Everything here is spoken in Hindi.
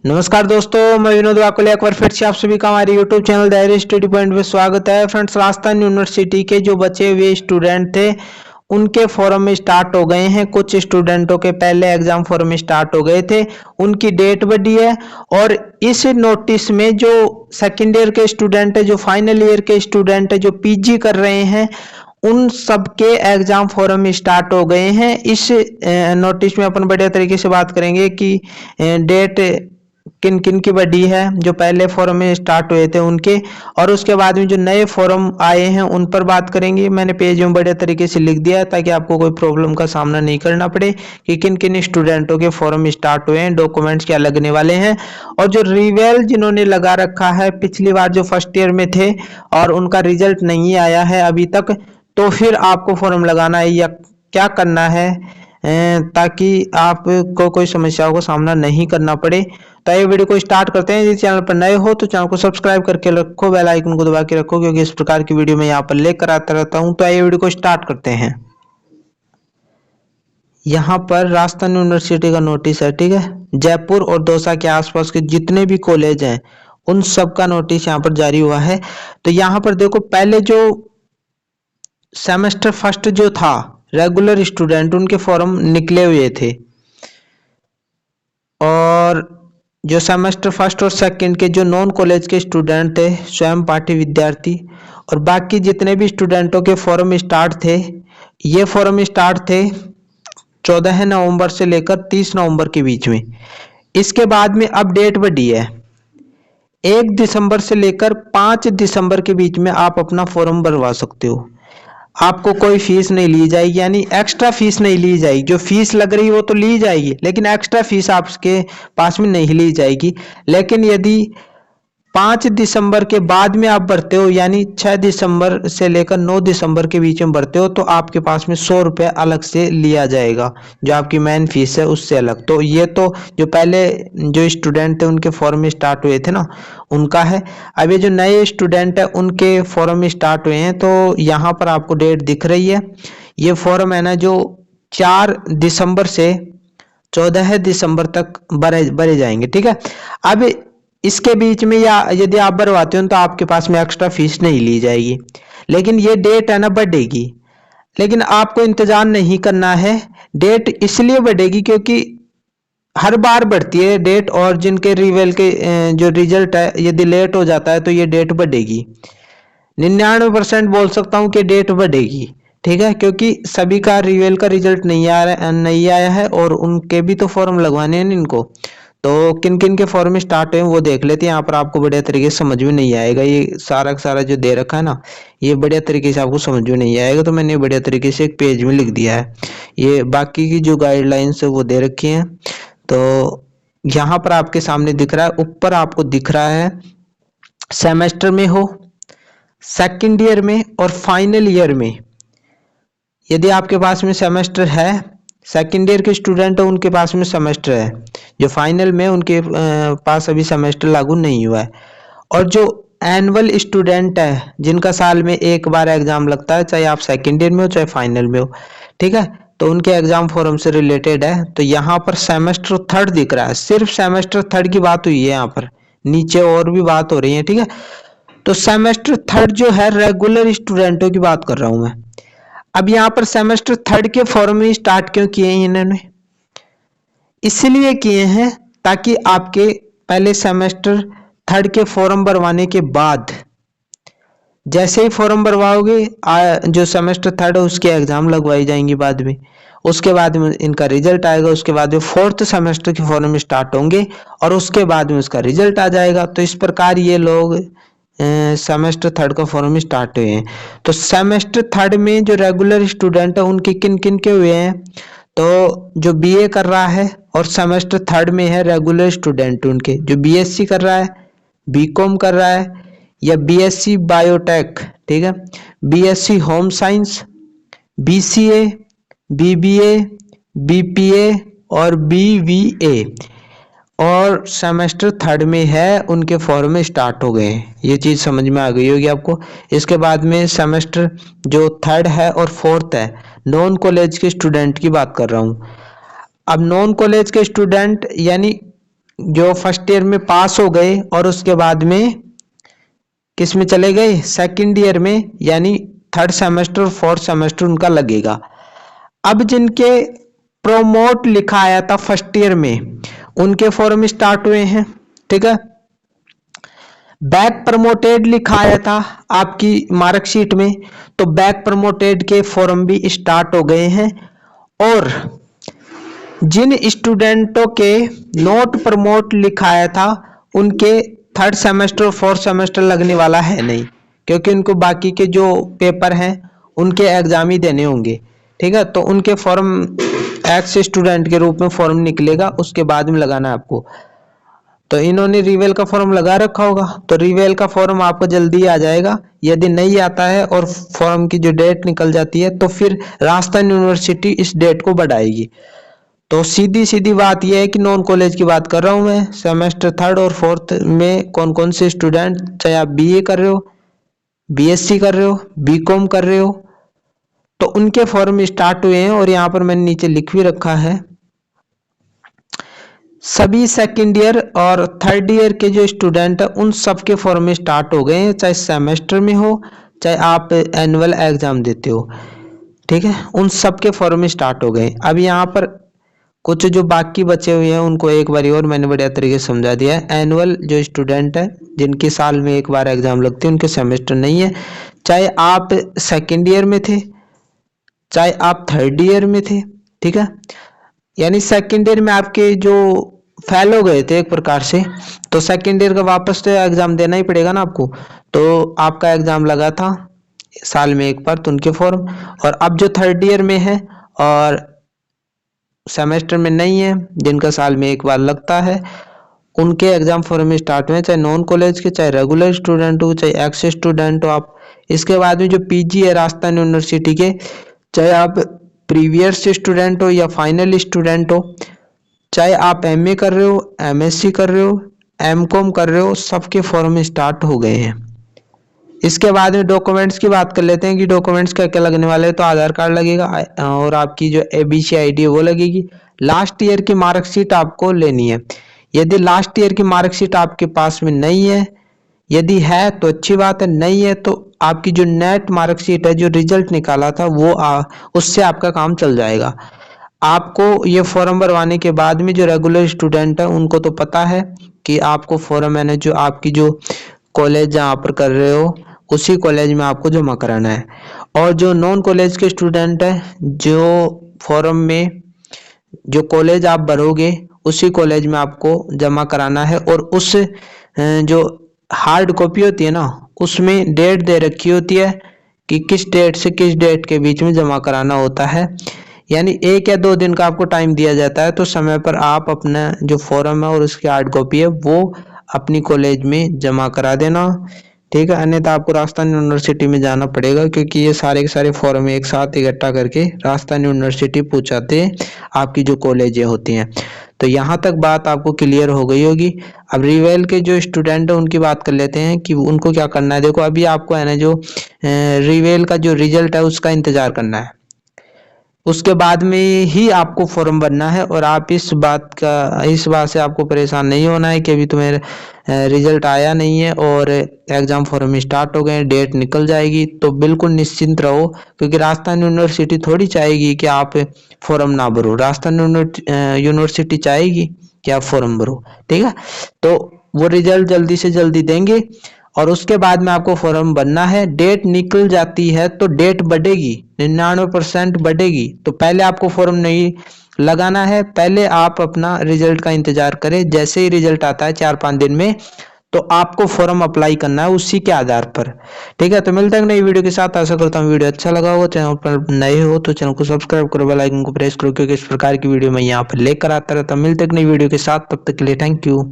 नमस्कार दोस्तों, मैं विनोद वाकोले एक बार फिर से आप सभी का हमारे YouTube channel diary study point में स्वागत है। फ्रेंड्स, राजस्थान यूनिवर्सिटी के जो बचे हुए स्टूडेंट थे उनके फॉर्म स्टार्ट हो गए हैं। कुछ स्टूडेंटों के पहले एग्जाम फॉर्म स्टार्ट हो गए थे, उनकी डेट बढ़ी है। और इस नोटिस में जो सेकेंड ईयर के स्टूडेंट है, जो फाइनल ईयर के स्टूडेंट है, जो पीजी कर रहे हैं, उन सबके एग्जाम फॉर्म स्टार्ट हो गए हैं। इस नोटिस में अपन बढ़िया तरीके से बात करेंगे कि डेट किन किन की बढ़ी है, जो पहले फॉर्म में स्टार्ट हुए थे उनके, और उसके बाद में जो नए फॉर्म आए हैं उन पर बात करेंगे। मैंने पेज में बढ़िया तरीके से लिख दिया है ताकि आपको कोई प्रॉब्लम का सामना नहीं करना पड़े कि किन किन स्टूडेंटों के फॉर्म स्टार्ट हुए हैं, डॉक्यूमेंट्स क्या लगने वाले हैं। और जो रिवेल जिन्होंने लगा रखा है पिछली बार जो फर्स्ट ईयर में थे और उनका रिजल्ट नहीं आया है अभी तक, तो फिर आपको फॉर्म लगाना है या क्या करना है ताकि आपको कोई समस्याओं का सामना नहीं करना पड़े। तो ये वीडियो को स्टार्ट करते हैं। यदि चैनल पर नए हो तो चैनल को सब्सक्राइब करके रखो, बेल आइकन को दबा के रखो, क्योंकि इस प्रकार की वीडियो मैं यहाँ पर लेकर आता रहता हूँ। तो ये वीडियो को स्टार्ट करते हैं। यहाँ पर राजस्थान यूनिवर्सिटी का नोटिस है, ठीक है। जयपुर और दौसा के आसपास के जितने भी कॉलेज हैं उन सब का नोटिस यहाँ पर जारी हुआ है। तो यहाँ पर देखो, पहले जो सेमेस्टर फर्स्ट जो था रेगुलर स्टूडेंट, उनके फॉर्म निकले हुए थे, और जो सेमेस्टर फर्स्ट और सेकंड के जो नॉन कॉलेज के स्टूडेंट थे, स्वयं पाठी विद्यार्थी, और बाकी जितने भी स्टूडेंटों के फॉर्म स्टार्ट थे, ये फॉर्म स्टार्ट थे 14 नवंबर से लेकर 30 नवंबर के बीच में। इसके बाद में अब डेट बढ़ी है, 1 दिसंबर से लेकर 5 दिसंबर के बीच में आप अपना फॉर्म भरवा सकते हो। आपको कोई फीस नहीं ली जाएगी, यानी एक्स्ट्रा फीस नहीं ली जाएगी। जो फीस लग रही है वो तो ली जाएगी, लेकिन एक्स्ट्रा फीस आपके पास में नहीं ली जाएगी। लेकिन यदि 5 दिसंबर के बाद में आप भरते हो, यानी 6 दिसंबर से लेकर 9 दिसंबर के बीच में भरते हो, तो आपके पास में 100 रुपये अलग से लिया जाएगा, जो आपकी मेन फीस है उससे अलग। तो ये तो जो पहले जो स्टूडेंट थे उनके फॉर्म स्टार्ट हुए थे ना, उनका है। अब ये जो नए स्टूडेंट है उनके फॉर्म स्टार्ट हुए हैं, तो यहाँ पर आपको डेट दिख रही है। ये फॉर्म है ना, जो 4 दिसंबर से 14 दिसंबर तक भरे जाएंगे, ठीक है। अब इसके बीच में या यदि आप भरवाते हो तो आपके पास में एक्स्ट्रा फीस नहीं ली जाएगी। लेकिन ये डेट है ना, बढ़ेगी, लेकिन आपको इंतजार नहीं करना है। डेट इसलिए बढ़ेगी क्योंकि हर बार बढ़ती है डेट, और जिनके रिवेल के जो रिजल्ट है यदि लेट हो जाता है तो ये डेट बढ़ेगी। 99% बोल सकता हूँ कि डेट बढ़ेगी, ठीक है, क्योंकि सभी का रिवेल का रिजल्ट नहीं आया है और उनके भी तो फॉर्म लगवाने हैं इनको। तो किन किन के फॉर्म स्टार्ट हुए वो देख लेते हैं। यहाँ पर आपको बढ़िया तरीके से समझ में नहीं आएगा, ये सारा का सारा जो दे रखा है ना, ये बढ़िया तरीके से आपको समझ में नहीं आएगा। तो मैंने बढ़िया तरीके से एक पेज में लिख दिया है। ये बाकी की जो गाइडलाइंस है वो दे रखी हैं। तो यहाँ पर आपके सामने दिख रहा है, ऊपर आपको दिख रहा है सेमेस्टर में हो, सेकेंड ईयर में और फाइनल ईयर में। यदि आपके पास में सेमेस्टर है, सेकेंड ईयर के स्टूडेंट है उनके पास में सेमेस्टर है, जो फाइनल में उनके पास अभी सेमेस्टर लागू नहीं हुआ है। और जो एनुअल स्टूडेंट है जिनका साल में एक बार एग्जाम लगता है, चाहे आप सेकेंड ईयर में हो चाहे फाइनल में हो, ठीक है, तो उनके एग्जाम फॉर्म से रिलेटेड है। तो यहाँ पर सेमेस्टर थर्ड दिख रहा है, सिर्फ सेमेस्टर थर्ड की बात हुई है यहाँ पर, नीचे और भी बात हो रही है, ठीक है। तो सेमेस्टर थर्ड जो है रेगुलर स्टूडेंटों की बात कर रहा हूं मैं। अब यहाँ पर सेमेस्टर थर्ड के फॉर्म ही स्टार्ट क्यों किए हैं इन्होंने? इसलिए किए हैं ताकि आपके पहले सेमेस्टर थर्ड के फॉर्म भरवाने के बाद, जैसे ही फॉर्म भरवाओगे जो सेमेस्टर थर्ड है उसके एग्जाम लगवाई जाएंगी बाद में। उसके बाद में इनका रिजल्ट आएगा, उसके बाद में फोर्थ सेमेस्टर के फॉर्म स्टार्ट होंगे और उसके बाद में उसका रिजल्ट आ जाएगा। तो इस प्रकार ये लोग सेमेस्टर थर्ड का फॉर्म स्टार्ट हुए हैं। तो सेमेस्टर थर्ड में जो रेगुलर स्टूडेंट है उनके किन किन के हुए हैं? तो जो बीए कर रहा है और सेमेस्टर थर्ड में है रेगुलर स्टूडेंट, उनके जो बीएससी कर रहा है, बीकॉम कर रहा है, या बीएससी बायोटेक, ठीक है, BSc home science, BCA, BBA, BPA और बीवीए, और सेमेस्टर थर्ड में है उनके फॉर्म स्टार्ट हो गए हैं। ये चीज समझ में आ गई होगी आपको। इसके बाद में सेमेस्टर जो थर्ड है और फोर्थ है, नॉन कॉलेज के स्टूडेंट की बात कर रहा हूँ। अब नॉन कॉलेज के स्टूडेंट यानी जो फर्स्ट ईयर में पास हो गए और उसके बाद में किस में चले गए, सेकंड ईयर में, यानी थर्ड सेमेस्टर फोर्थ सेमेस्टर उनका लगेगा। अब जिनके प्रोमोट लिखा आया था फर्स्ट ईयर में उनके फॉर्म स्टार्ट हुए हैं, ठीक है। बैक प्रमोटेड लिखा आया था आपकी मार्कशीट में, तो बैक प्रमोटेड के फॉर्म भी स्टार्ट हो गए हैं। और जिन स्टूडेंटों के नोट प्रमोट लिखा आया था उनके थर्ड सेमेस्टर और फोर्थ सेमेस्टर लगने वाला है नहीं, क्योंकि उनको बाकी के जो पेपर हैं उनके एग्जाम ही देने होंगे, ठीक है। तो उनके फॉर्म एक्स स्टूडेंट के रूप में फॉर्म निकलेगा, उसके बाद में लगाना है आपको। तो इन्होंने रिवेल का फॉर्म लगा रखा होगा, तो रिवेल का फॉर्म आपको जल्दी आ जाएगा। यदि नहीं आता है और फॉर्म की जो डेट निकल जाती है तो फिर राजस्थान यूनिवर्सिटी इस डेट को बढ़ाएगी। तो सीधी सीधी बात यह है कि नॉन कॉलेज की बात कर रहा हूं मैं, सेमेस्टर थर्ड और फोर्थ में कौन कौन से स्टूडेंट, चाहे आप बीए कर रहे हो, बीएससी कर रहे हो, बीकॉम कर रहे हो, तो उनके फॉर्म स्टार्ट हुए हैं। और यहाँ पर मैंने नीचे लिख भी रखा है, सभी सेकंड ईयर और थर्ड ईयर के जो स्टूडेंट है उन सब के फॉर्म स्टार्ट हो गए हैं, चाहे सेमेस्टर में हो चाहे आप एनुअल एग्जाम देते हो, ठीक है। उन सब के फॉर्म स्टार्ट हो गए। अब यहाँ पर कुछ जो बाकी बचे हुए हैं उनको एक बार और मैंने बढ़िया तरीके से समझा दिया है। एनुअल जो स्टूडेंट है जिनके साल में एक बार एग्जाम लगती है उनके सेमेस्टर नहीं है, चाहे आप सेकेंड ईयर में थे चाहे आप थर्ड ईयर में थे, ठीक है। यानी सेकेंड ईयर में आपके जो फेल हो गए थे एक प्रकार से, तो सेकेंड ईयर का वापस तो एग्जाम देना ही पड़ेगा ना आपको। तो आपका एग्जाम लगा था साल में एक बार, तो उनके फॉर्म। और अब जो थर्ड ईयर में है और सेमेस्टर में नहीं है, जिनका साल में एक बार लगता है, उनके एग्जाम फॉर्म स्टार्ट हुए, चाहे नॉन कॉलेज के, चाहे रेगुलर स्टूडेंट हो, चाहे एक्स स्टूडेंट हो आप। इसके बाद में जो पीजी है राजस्थान यूनिवर्सिटी के, चाहे आप प्रीवियस स्टूडेंट हो या फाइनल स्टूडेंट हो, चाहे आप एमए कर रहे हो, एमएससी कर रहे हो, एमकॉम कर रहे हो, सबके फॉर्म स्टार्ट हो गए हैं। इसके बाद में डॉक्यूमेंट्स की बात कर लेते हैं कि डॉक्यूमेंट्स क्या क्या लगने वाले हैं। तो आधार कार्ड लगेगा और आपकी जो एबीसी आईडी है वो लगेगी। लास्ट ईयर की मार्कशीट आपको लेनी है। यदि लास्ट ईयर की मार्कशीट आपके पास में नहीं है, यदि है तो अच्छी बात है, नहीं है तो आपकी जो नेट मार्कशीट है, जो रिजल्ट निकाला था वो उससे आपका काम चल जाएगा। आपको ये फॉर्म भरवाने के बाद में जो रेगुलर स्टूडेंट है उनको तो पता है कि आपको फॉर्म है जो आपकी जो कॉलेज जहाँ पर कर रहे हो उसी कॉलेज में आपको जमा कराना है। और जो नॉन कॉलेज के स्टूडेंट है, जो फॉर्म में जो कॉलेज आप भरोगे उसी कॉलेज में आपको जमा कराना है। और उस जो हार्ड कॉपी होती है ना, उसमें डेट दे रखी होती है कि किस डेट से किस डेट के बीच में जमा कराना होता है। यानी 1 या 2 दिन का आपको टाइम दिया जाता है, तो समय पर आप अपना जो फॉर्म है और उसकी हार्ड कॉपी है वो अपनी कॉलेज में जमा करा देना, ठीक है। अन्यथा आपको राजस्थान यूनिवर्सिटी में जाना पड़ेगा, क्योंकि ये सारे के सारे फॉर्म एक साथ इकट्ठा करके राजस्थान यूनिवर्सिटी पहुंचाते हैं आपकी जो कॉलेजें होती हैं। तो यहाँ तक बात आपको क्लियर हो गई होगी। अब रिवेल के जो स्टूडेंट है उनकी बात कर लेते हैं कि उनको क्या करना है। देखो अभी आपको है ना जो रिवेल का जो रिजल्ट है उसका इंतजार करना है, उसके बाद में ही आपको फॉर्म भरना है। और आप इस बात से आपको परेशान नहीं होना है कि अभी तुम्हें रिजल्ट आया नहीं है और एग्जाम फॉर्म स्टार्ट हो गए, डेट निकल जाएगी। तो बिल्कुल निश्चिंत रहो, क्योंकि राजस्थान यूनिवर्सिटी थोड़ी चाहेगी कि आप फॉर्म ना भरो, राजस्थान यूनिवर्सिटी चाहेगी कि आप फॉर्म भरो, ठीक है। तो वो रिजल्ट जल्दी से जल्दी देंगे और उसके बाद में आपको फॉर्म भरना है। डेट निकल जाती है तो डेट बढ़ेगी, 99% बढ़ेगी। तो पहले आपको फॉर्म नहीं लगाना है, पहले आप अपना रिजल्ट का इंतजार करें। जैसे ही रिजल्ट आता है 4-5 दिन में, तो आपको फॉर्म अप्लाई करना है उसी के आधार पर, ठीक है। तो मिलते हैं नई वीडियो के साथ। आशा करता हूँ वीडियो अच्छा लगा हो। चैनल पर नए हो तो चैनल को सब्सक्राइब करो, बेल आइकन को प्रेस करो, क्योंकि इस प्रकार की वीडियो मैं यहाँ पर लेकर आता रहता हूँ। मिलते हैं नई वीडियो के साथ, तब तक के लिए थैंक यू।